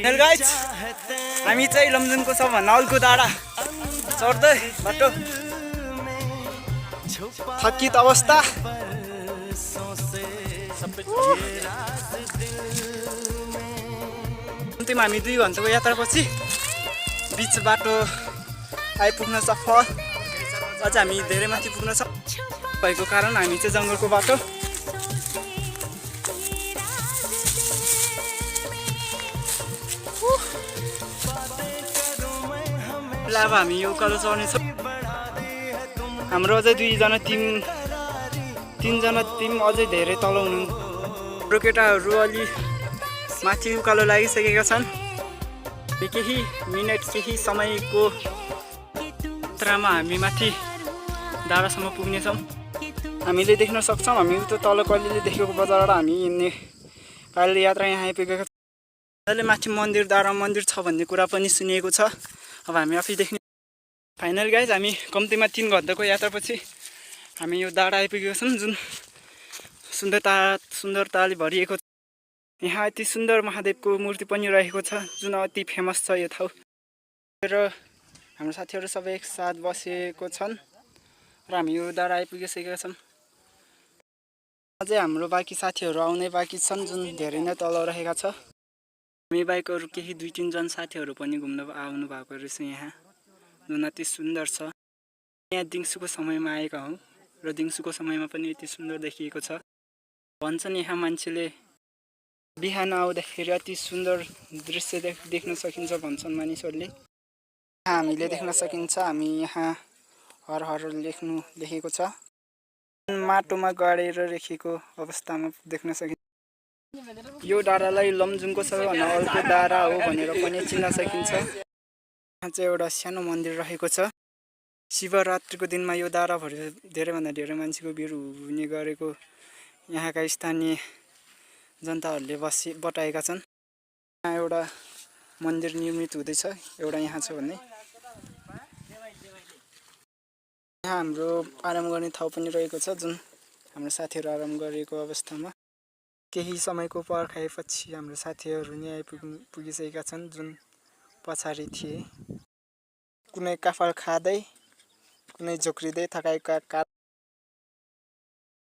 Hello guys, हामी चाहिँ लमजुङको सबभन्दा अल्को डाँडा चढ्दै बाटो थकित अवस्था। अन्तिममा हामी 2 घन्टाको यात्रापछि बीच बाटो आइपुग्न सफल। अझ हामी धेरै माथि पुग्न भएको कारण हामी चाहिँ जङ्गलको बाटो अब हामी यो उकालो चढ्नेछौँ। हाम्रो अझै 2 जना तीन जना टिम अझै धेरै तल हुनुहुन्छ। केटाहरू अलि माथि उकालो लागिसकेका छन्। केही मिनेट केही समयको यात्रामा हामी माथि डाँडासम्म पुग्नेछौँ। हामीले देख्न सक्छौँ हामी उता तल कहिलेले देखेको बजारबाट हामी हिँड्ने कालले यात्रा यहाँ आइपुगेको छ। अहिले माथि मन्दिर डाँडा मन्दिर छ भन्ने कुरा पनि सुनिएको छ। अब हामी आफै देख्ने। फाइनल गाइज, हामी कम्तीमा 3 घन्टाको यात्रापछि हामी यो डाँडा आइपुगेका छौँ जुन सुन्दरताले भरिएको छ। यहाँ अति सुन्दर महादेवको मूर्ति पनि रहेको छ जुन अति फेमस छ यो ठाउँ। र हाम्रो साथीहरू सबै एकसाथ बसेको छन् र हामी यो डाँडा आइपुगिसकेका छौँ। अझै हाम्रो बाँकी साथीहरू आउनै बाँकी छन् जुन धेरै नै तल रहेका छ। हामी बाइकहरू केही 2-3 जना साथीहरू पनि घुम्न आउनु भएको रहेछ यहाँ जुन अति सुन्दर छ। यहाँ दिउँसोको समयमा आएका हौँ र दिउँसोको समयमा पनि यति सुन्दर देखिएको छ। भन्छन् यहाँ मान्छेले बिहान आउँदाखेरि अति सुन्दर दृश्य देख्न सकिन्छ भन्छन् मानिसहरूले। हामीले देख्न सकिन्छ। हामी यहाँ हर हर लेखेको छ माटोमा गाडेर लेखेको अवस्थामा देख्न सकिन्छ। यो डाँडालाई लमजुङको सबैभन्दा अल्को डाँडा हो भनेर पनि चिन्न सकिन्छ। यहाँ चाहिँ एउटा सानो मन्दिर रहेको छ। शिवरात्रिको दिनमा यो डाँडाभरि धेरैभन्दा धेरै मान्छेको भिड हुने गरेको यहाँका स्थानीय जनताहरूले बताएका छन्। यहाँ एउटा मन्दिर निर्मित हुँदैछ, एउटा यहाँ छ भन्ने। यहाँ हाम्रो आराम गर्ने ठाउँ पनि रहेको छ जुन हाम्रो साथीहरू आराम गरेको अवस्थामा। केही समयको पर्खाएपछि हाम्रो साथीहरू नि आइपुगिसकेका छन् जुन पछाडि थिए। कुनै काफल खाँदै कुनै झोक्रिँदै थकाइका